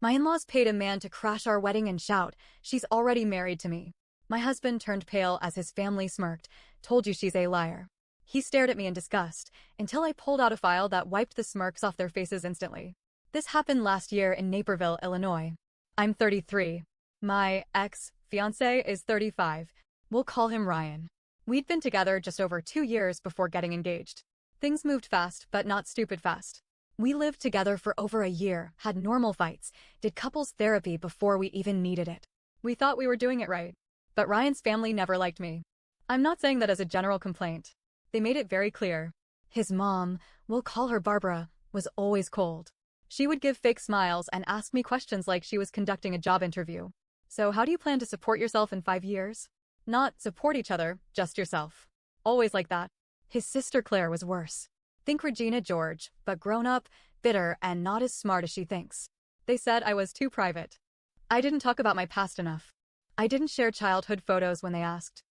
My in-laws paid a man to crash our wedding and shout, "She's already married to me." My husband turned pale as his family smirked, "Told you she's a liar." He stared at me in disgust, until I pulled out a file that wiped the smirks off their faces instantly. This happened last year in Naperville, Illinois. I'm 33. My ex-fiancé is 35. We'll call him Ryan. We'd been together just over 2 years before getting engaged. Things moved fast, but not stupid fast. We lived together for over a year, had normal fights, did couples therapy before we even needed it. We thought we were doing it right. But Ryan's family never liked me. I'm not saying that as a general complaint. They made it very clear. His mom, we'll call her Barbara, was always cold. She would give fake smiles and ask me questions like she was conducting a job interview. "So how do you plan to support yourself in 5 years?" Not support each other, just yourself. Always like that. His sister Claire was worse. Think Regina George, but grown up, bitter, and not as smart as she thinks. They said I was too private. I didn't talk about my past enough. I didn't share childhood photos when they asked.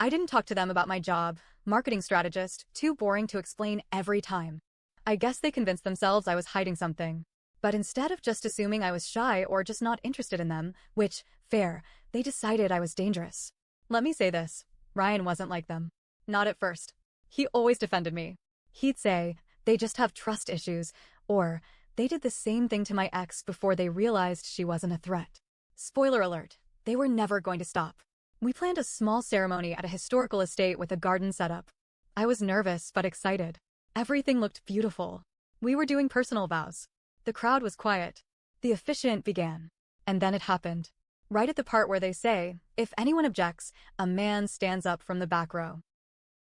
I didn't talk to them about my job, marketing strategist, too boring to explain every time. I guess they convinced themselves I was hiding something. But instead of just assuming I was shy or just not interested in them, which, fair, they decided I was dangerous. Let me say this, Ryan wasn't like them. Not at first. He always defended me. He'd say, "They just have trust issues," or "They did the same thing to my ex before they realized she wasn't a threat." Spoiler alert, they were never going to stop. We planned a small ceremony at a historical estate with a garden setup. I was nervous but excited. Everything looked beautiful. We were doing personal vows. The crowd was quiet. The officiant began. And then it happened. Right at the part where they say, "If anyone objects," a man stands up from the back row.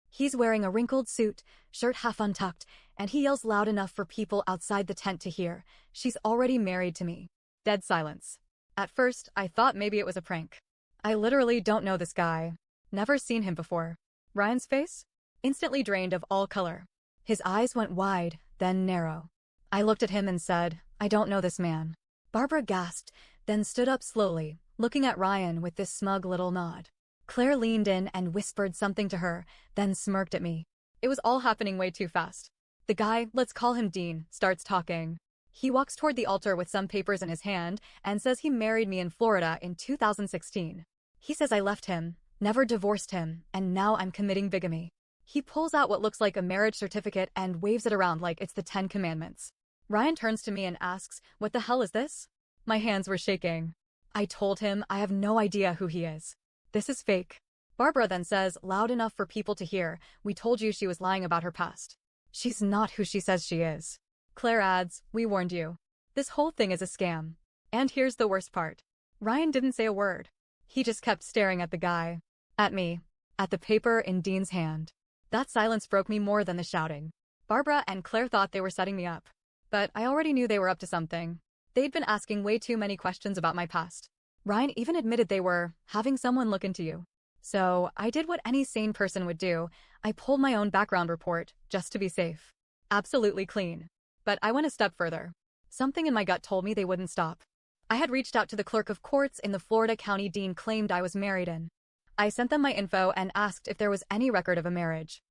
He's wearing a wrinkled suit, shirt half untucked, and he yells loud enough for people outside the tent to hear, "She's already married to me." Dead silence. At first, I thought maybe it was a prank. I literally don't know this guy. Never seen him before. Ryan's face? Instantly drained of all color. His eyes went wide, then narrow. I looked at him and said, "I don't know this man." Barbara gasped, then stood up slowly, looking at Ryan with this smug little nod. Claire leaned in and whispered something to her, then smirked at me. It was all happening way too fast. The guy, let's call him Dean, starts talking. He walks toward the altar with some papers in his hand and says he married me in Florida in 2016. He says I left him, never divorced him, and now I'm committing bigamy. He pulls out what looks like a marriage certificate and waves it around like it's the 10 Commandments. Ryan turns to me and asks, "What the hell is this?" My hands were shaking. I told him I have no idea who he is. This is fake. Barbara then says, loud enough for people to hear, "We told you she was lying about her past. She's not who she says she is." Claire adds, "We warned you. This whole thing is a scam." And here's the worst part. Ryan didn't say a word. He just kept staring at the guy. At me. At the paper in Dean's hand. That silence broke me more than the shouting. Barbara and Claire thought they were setting me up. But I already knew they were up to something. They'd been asking way too many questions about my past. Ryan even admitted they were having someone look into you. So I did what any sane person would do. I pulled my own background report, just to be safe. Absolutely clean. But I went a step further. Something in my gut told me they wouldn't stop. I had reached out to the clerk of courts in the Florida county Dean claimed I was married in. I sent them my info and asked if there was any record of a marriage.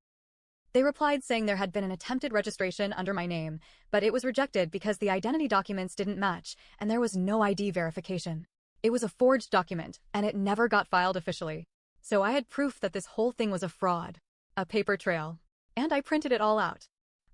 They replied saying there had been an attempted registration under my name, but it was rejected because the identity documents didn't match and there was no ID verification. It was a forged document, and it never got filed officially. So I had proof that this whole thing was a fraud. A paper trail. And I printed it all out.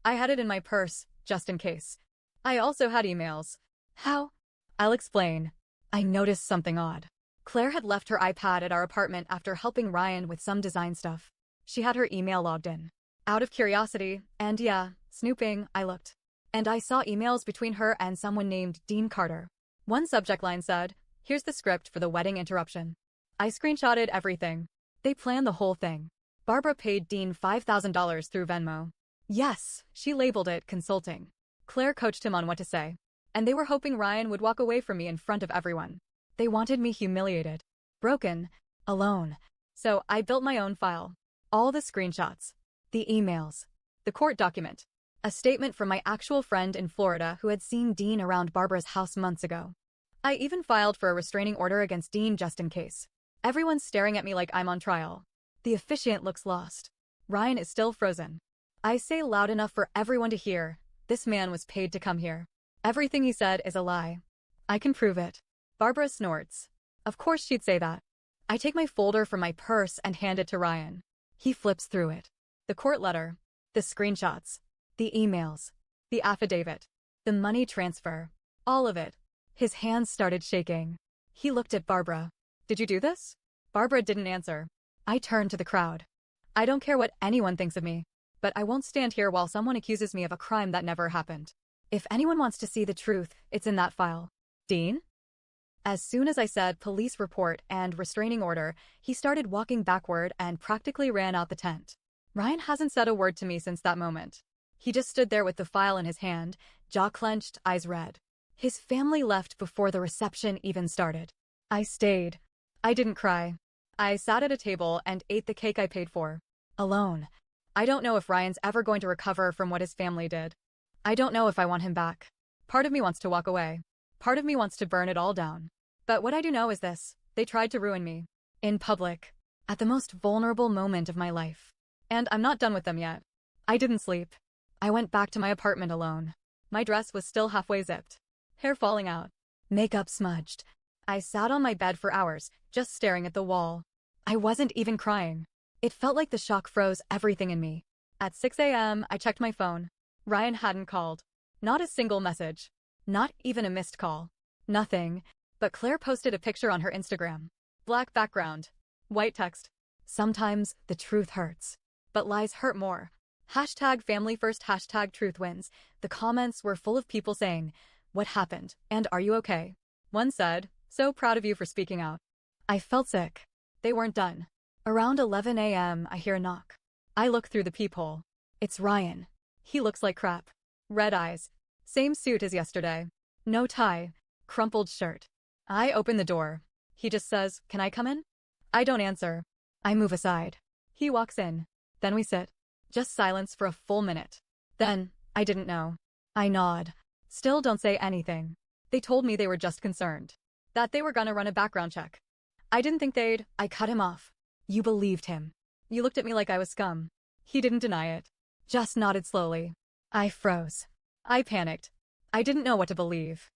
I had it in my purse, just in case. I also had emails. How? I'll explain. I noticed something odd. Claire had left her iPad at our apartment after helping Ryan with some design stuff. She had her email logged in. Out of curiosity, and yeah, snooping, I looked. And I saw emails between her and someone named Dean Carter. One subject line said, "Here's the script for the wedding interruption." I screenshotted everything. They planned the whole thing. Barbara paid Dean $5,000 through Venmo. Yes, she labeled it consulting. Claire coached him on what to say. And they were hoping Ryan would walk away from me in front of everyone. They wanted me humiliated, broken, alone. So I built my own file. All the screenshots, the emails, the court document, a statement from my actual friend in Florida who had seen Dean around Barbara's house months ago. I even filed for a restraining order against Dean just in case. Everyone's staring at me like I'm on trial. The officiant looks lost. Ryan is still frozen. I say loud enough for everyone to hear, this man was paid to come here. Everything he said is a lie. I can prove it. Barbara snorts. Of course she'd say that. I take my folder from my purse and hand it to Ryan. He flips through it. The court letter, the screenshots, the emails, the affidavit, the money transfer, all of it. His hands started shaking. He looked at Barbara. Did you do this? Barbara didn't answer. I turned to the crowd. I don't care what anyone thinks of me, but I won't stand here while someone accuses me of a crime that never happened. If anyone wants to see the truth, it's in that file. Dean? As soon as I said police report and restraining order, he started walking backward and practically ran out the tent. Ryan hasn't said a word to me since that moment. He just stood there with the file in his hand, jaw clenched, eyes red. His family left before the reception even started. I stayed. I didn't cry. I sat at a table and ate the cake I paid for. Alone. I don't know if Ryan's ever going to recover from what his family did. I don't know if I want him back. Part of me wants to walk away. Part of me wants to burn it all down. But what I do know is this: they tried to ruin me. In public. At the most vulnerable moment of my life. And I'm not done with them yet. I didn't sleep. I went back to my apartment alone. My dress was still halfway zipped. Hair falling out. Makeup smudged. I sat on my bed for hours, just staring at the wall. I wasn't even crying. It felt like the shock froze everything in me. At 6 a.m., I checked my phone. Ryan hadn't called. Not a single message. Not even a missed call. Nothing. But Claire posted a picture on her Instagram. Black background. White text. Sometimes the truth hurts. But lies hurt more. Hashtag family first, hashtag truth wins. The comments were full of people saying, "What happened? And are you okay?" One said, "So proud of you for speaking out." I felt sick. They weren't done. Around 11 a.m., I hear a knock. I look through the peephole. It's Ryan. He looks like crap. Red eyes. Same suit as yesterday. No tie. Crumpled shirt. I open the door. He just says, "Can I come in?" I don't answer. I move aside. He walks in. Then we sit. Just silence for a full minute. Then, I didn't know. I nod. Still don't say anything. They told me they were just concerned. That they were gonna run a background check. I didn't think they'd. I cut him off. You believed him. You looked at me like I was scum. He didn't deny it. Just nodded slowly. I froze. I panicked. I didn't know what to believe.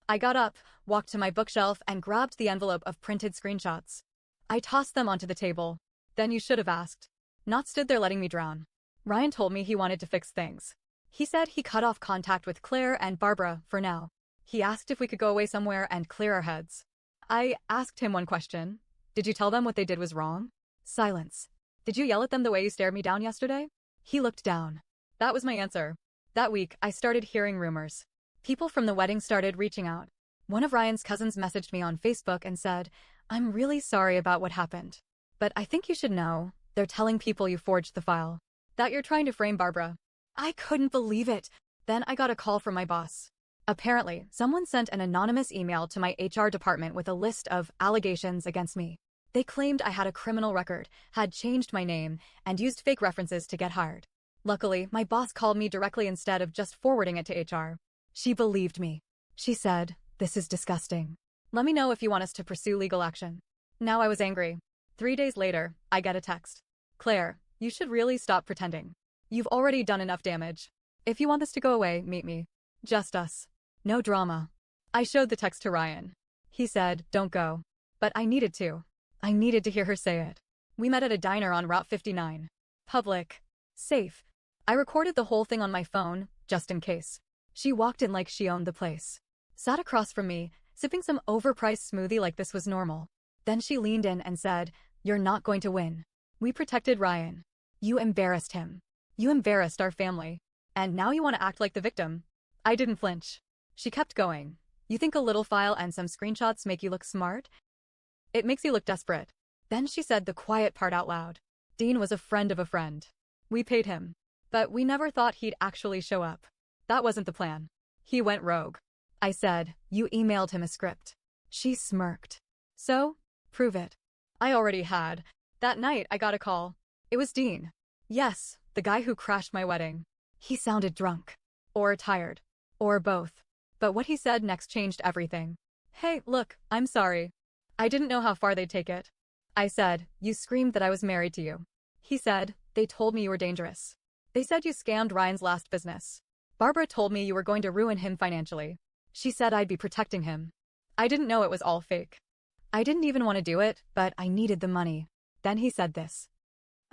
I got up, walked to my bookshelf, and grabbed the envelope of printed screenshots. I tossed them onto the table. Then you should have asked. Not stood there letting me drown. Ryan told me he wanted to fix things. He said he cut off contact with Claire and Barbara for now. He asked if we could go away somewhere and clear our heads. I asked him one question. Did you tell them what they did was wrong? Silence. Did you yell at them the way you stared me down yesterday? He looked down. That was my answer. That week, I started hearing rumors. People from the wedding started reaching out. One of Ryan's cousins messaged me on Facebook and said, "I'm really sorry about what happened. But I think you should know, they're telling people you forged the file. That you're trying to frame Barbara." I couldn't believe it. Then I got a call from my boss. Apparently, someone sent an anonymous email to my HR department with a list of allegations against me. They claimed I had a criminal record, had changed my name, and used fake references to get hired. Luckily, my boss called me directly instead of just forwarding it to HR. She believed me. She said, "This is disgusting. Let me know if you want us to pursue legal action." Now I was angry. 3 days later, I get a text. "Claire, you should really stop pretending. You've already done enough damage. If you want this to go away, meet me. Just us. No drama." I showed the text to Ryan. He said, "Don't go." But I needed to. I needed to hear her say it. We met at a diner on Route 59. Public. Safe. I recorded the whole thing on my phone, just in case. She walked in like she owned the place. Sat across from me, sipping some overpriced smoothie like this was normal. Then she leaned in and said, "You're not going to win. We protected Ryan. You embarrassed him. You embarrassed our family. And now you want to act like the victim." I didn't flinch. She kept going. "You think a little file and some screenshots make you look smart? It makes you look desperate." Then she said the quiet part out loud. "Dean was a friend of a friend. We paid him. But we never thought he'd actually show up. That wasn't the plan. He went rogue." I said, "You emailed him a script." She smirked. "So? Prove it." I already had. That night, I got a call. It was Dean. Yes, the guy who crashed my wedding. He sounded drunk. Or tired. Or both. But what he said next changed everything. "Hey, look, I'm sorry. I didn't know how far they'd take it." I said, "You screamed that I was married to you." He said, "They told me you were dangerous. They said you scammed Ryan's last business. Barbara told me you were going to ruin him financially. She said I'd be protecting him. I didn't know it was all fake. I didn't even want to do it, but I needed the money. Then he said this.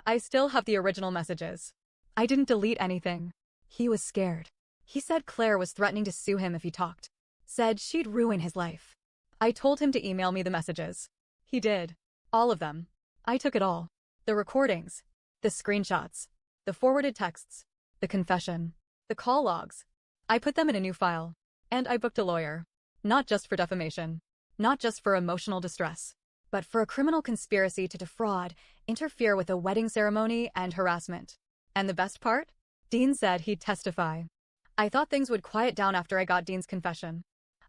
I still have the original messages. I didn't delete anything. He was scared. He said Claire was threatening to sue him if he talked. Said she'd ruin his life. I told him to email me the messages. He did. All of them. I took it all. The recordings. The screenshots. The forwarded texts. The confession. The call logs. I put them in a new file. And I booked a lawyer. Not just for defamation. Not just for emotional distress. But for a criminal conspiracy to defraud, interfere with a wedding ceremony, and harassment. And the best part? Dean said he'd testify. I thought things would quiet down after I got Dean's confession.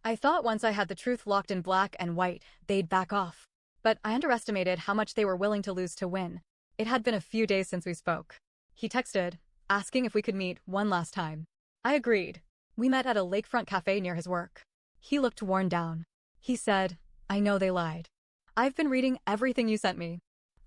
I thought once I had the truth locked in black and white, they'd back off. But I underestimated how much they were willing to lose to win. It had been a few days since we spoke. He texted, asking if we could meet one last time. I agreed. We met at a lakefront cafe near his work. He looked worn down. He said, I know they lied. I've been reading everything you sent me.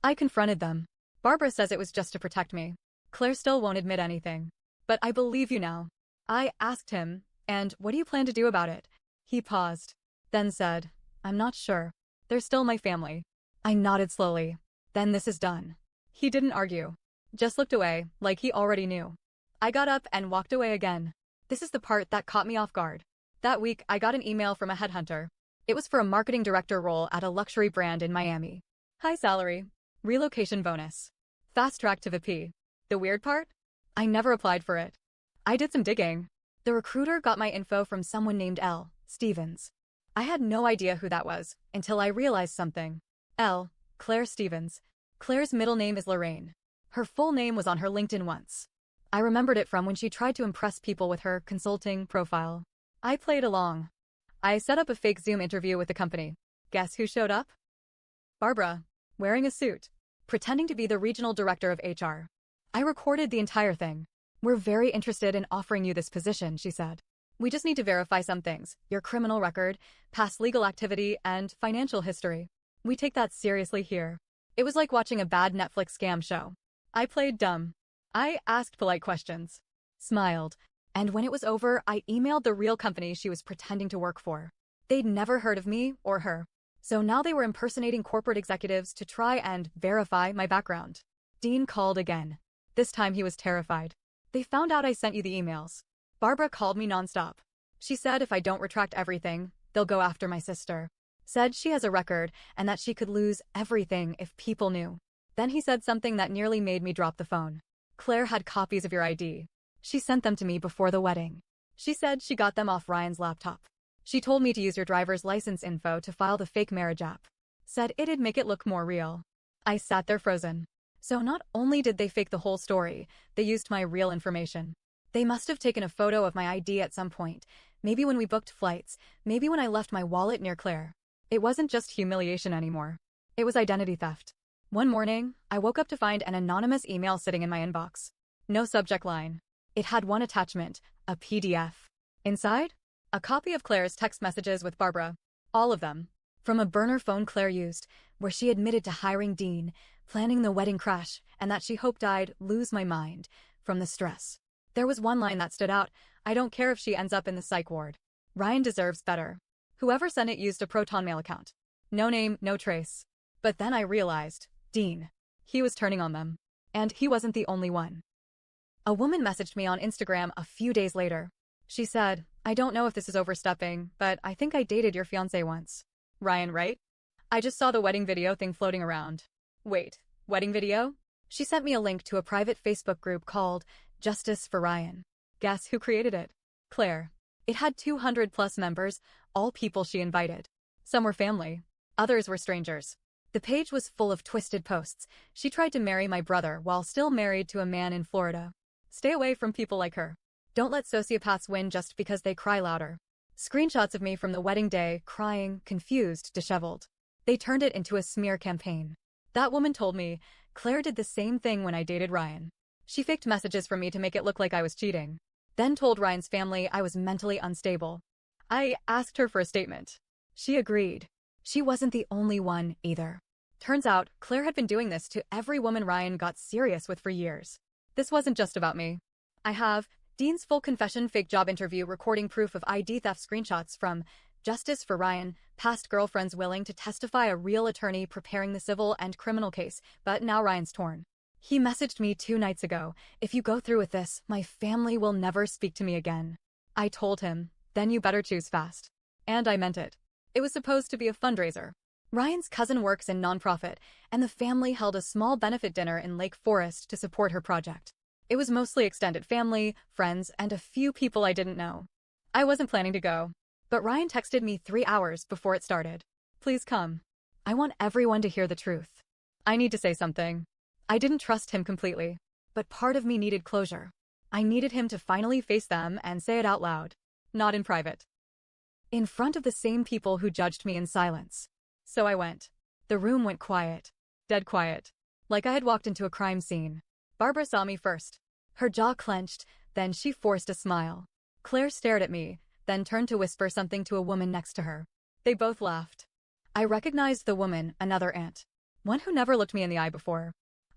I confronted them. Barbara says it was just to protect me. Claire still won't admit anything. But I believe you now. I asked him, and what do you plan to do about it? He paused. Then said, I'm not sure. They're still my family. I nodded slowly. Then this is done. He didn't argue. Just looked away, like he already knew. I got up and walked away again. This is the part that caught me off guard. That week, I got an email from a headhunter. It was for a marketing director role at a luxury brand in Miami. High salary. Relocation bonus. Fast track to VP. The weird part? I never applied for it. I did some digging. The recruiter got my info from someone named Elle Stevens. I had no idea who that was until I realized something. Elle, Claire Stevens. Claire's middle name is Lorraine. Her full name was on her LinkedIn once. I remembered it from when she tried to impress people with her consulting profile. I played along. I set up a fake Zoom interview with the company. Guess who showed up? Barbara, wearing a suit, pretending to be the regional director of HR. I recorded the entire thing. We're very interested in offering you this position, she said. We just need to verify some things, your criminal record, past legal activity, and financial history. We take that seriously here. It was like watching a bad Netflix scam show. I played dumb. I asked polite questions, smiled, and when it was over, I emailed the real company she was pretending to work for. They'd never heard of me or her. So now they were impersonating corporate executives to try and verify my background. Dean called again. This time he was terrified. They found out I sent you the emails. Barbara called me nonstop. She said if I don't retract everything, they'll go after my sister. Said she has a record and that she could lose everything if people knew. Then he said something that nearly made me drop the phone. Claire had copies of your ID. She sent them to me before the wedding. She said she got them off Ryan's laptop. She told me to use your driver's license info to file the fake marriage app. Said it'd make it look more real. I sat there frozen. So not only did they fake the whole story, they used my real information. They must have taken a photo of my ID at some point, maybe when we booked flights, maybe when I left my wallet near Claire. It wasn't just humiliation anymore. It was identity theft. One morning, I woke up to find an anonymous email sitting in my inbox. No subject line. It had one attachment, a PDF. Inside? A copy of Claire's text messages with Barbara. All of them. From a burner phone Claire used, where she admitted to hiring Dean, planning the wedding crash, and that she hoped I'd lose my mind from the stress. There was one line that stood out. I don't care if she ends up in the psych ward. Ryan deserves better. Whoever sent it used a Proton Mail account. No name, no trace. But then I realized, Dean. He was turning on them. And he wasn't the only one. A woman messaged me on Instagram a few days later. She said, I don't know if this is overstepping, but I think I dated your fiancé once. Ryan, right? I just saw the wedding video thing floating around. Wait, wedding video? She sent me a link to a private Facebook group called Justice for Ryan. Guess who created it? Claire. It had 200+ members, all people she invited. Some were family. Others were strangers. The page was full of twisted posts. She tried to marry my brother while still married to a man in Florida. Stay away from people like her. Don't let sociopaths win just because they cry louder. Screenshots of me from the wedding day, crying, confused, disheveled. They turned it into a smear campaign. That woman told me, Claire did the same thing when I dated Ryan. She faked messages from me to make it look like I was cheating. Then told Ryan's family I was mentally unstable. I asked her for a statement. She agreed. She wasn't the only one, either. Turns out, Claire had been doing this to every woman Ryan got serious with for years. This wasn't just about me. I have Dean's full confession, fake job interview, recording proof of ID theft, screenshots from Justice for Ryan, past girlfriends willing to testify, a real attorney preparing the civil and criminal case, but now Ryan's torn. He messaged me 2 nights ago, "If you go through with this, my family will never speak to me again." I told him, "Then you better choose fast." And I meant it. It was supposed to be a fundraiser. Ryan's cousin works in nonprofit, and the family held a small benefit dinner in Lake Forest to support her project. It was mostly extended family, friends, and a few people I didn't know. I wasn't planning to go, but Ryan texted me 3 hours before it started. "Please come. I want everyone to hear the truth." I need to say something. I didn't trust him completely, but part of me needed closure. I needed him to finally face them and say it out loud, not in private, in front of the same people who judged me in silence. So I went. The room went quiet. Dead quiet. Like I had walked into a crime scene. Barbara saw me first. Her jaw clenched, then she forced a smile. Claire stared at me, then turned to whisper something to a woman next to her. They both laughed. I recognized the woman, another aunt. One who never looked me in the eye before.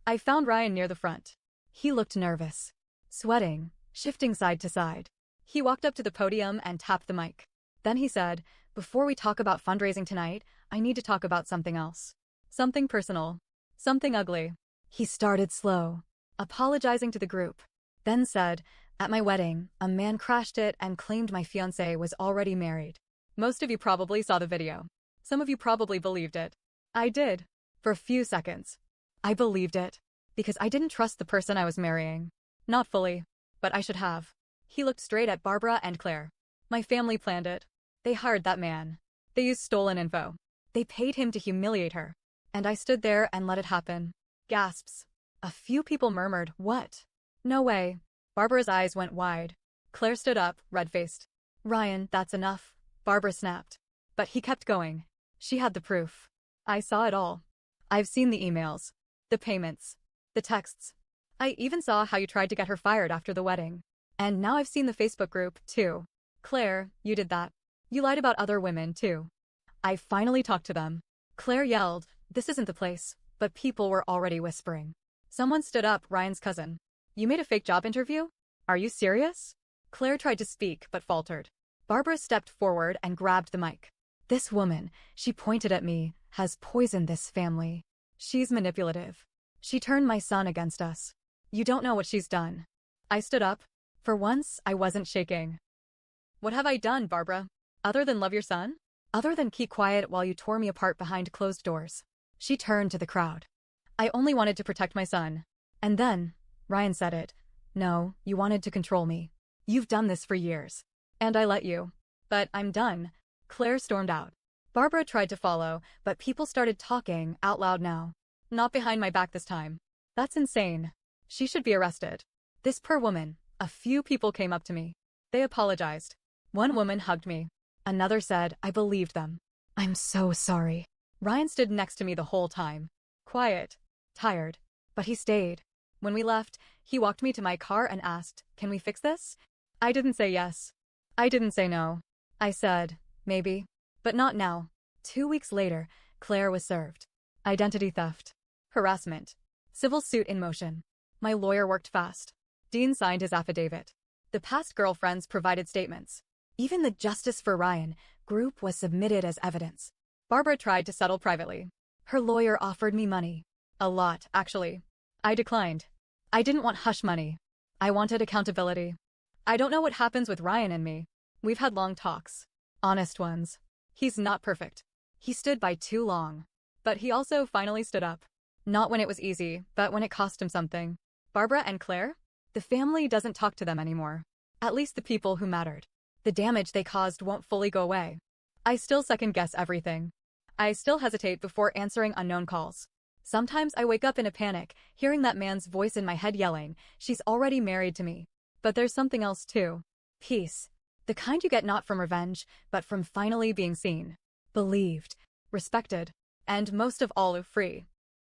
I found Ryan near the front. He looked nervous. Sweating, shifting side to side. He walked up to the podium and tapped the mic. Then he said, "Before we talk about fundraising tonight, I need to talk about something else. Something personal. Something ugly." He started slow, apologizing to the group. Then said, "At my wedding, a man crashed it and claimed my fiancé was already married." Most of you probably saw the video. Some of you probably believed it. I did. For a few seconds. I believed it. Because I didn't trust the person I was marrying. Not fully. But I should have. He looked straight at Barbara and Claire. My family planned it. They hired that man. They used stolen info. They paid him to humiliate her. And I stood there and let it happen. Gasps. A few people murmured, "What? No way." Barbara's eyes went wide. Claire stood up, red-faced. "Ryan, that's enough," Barbara snapped. But he kept going. She had the proof. I saw it all. I've seen the emails. The payments. The texts. I even saw how you tried to get her fired after the wedding. And now I've seen the Facebook group, too. Claire, you did that. You lied about other women, too. I finally talked to them. Claire yelled, "This isn't the place," but people were already whispering. Someone stood up, Ryan's cousin. "You made a fake job interview? Are you serious?" Claire tried to speak, but faltered. Barbara stepped forward and grabbed the mic. "This woman," she pointed at me, "has poisoned this family. She's manipulative. She turned my son against us. You don't know what she's done." I stood up. For once, I wasn't shaking. "What have I done, Barbara? Other than love your son? Other than keep quiet while you tore me apart behind closed doors?" She turned to the crowd. "I only wanted to protect my son." And then, Ryan said it. "No, you wanted to control me. You've done this for years. And I let you. But I'm done." Claire stormed out. Barbara tried to follow, but people started talking out loud now. Not behind my back this time. That's insane. She should be arrested. This poor woman. A few people came up to me. They apologized. One woman hugged me. Another said, "I believed them." "I'm so sorry." Ryan stood next to me the whole time. Quiet. Tired. But he stayed. When we left, he walked me to my car and asked, "Can we fix this?" I didn't say yes. I didn't say no. I said, "Maybe. But not now." 2 weeks later, Claire was served. Identity theft. Harassment. Civil suit in motion. My lawyer worked fast. Dean signed his affidavit. The past girlfriends provided statements. Even the Justice for Ryan group was submitted as evidence. Barbara tried to settle privately. Her lawyer offered me money. A lot, actually. I declined. I didn't want hush money. I wanted accountability. I don't know what happens with Ryan and me. We've had long talks. Honest ones. He's not perfect. He stood by too long. But he also finally stood up. Not when it was easy, but when it cost him something. Barbara and Claire? The family doesn't talk to them anymore. At least the people who mattered. The damage they caused won't fully go away. I still second-guess everything. I still hesitate before answering unknown calls. Sometimes I wake up in a panic, hearing that man's voice in my head yelling, "She's already married to me." But there's something else too. Peace. The kind you get not from revenge, but from finally being seen, believed, respected, and most of all, free.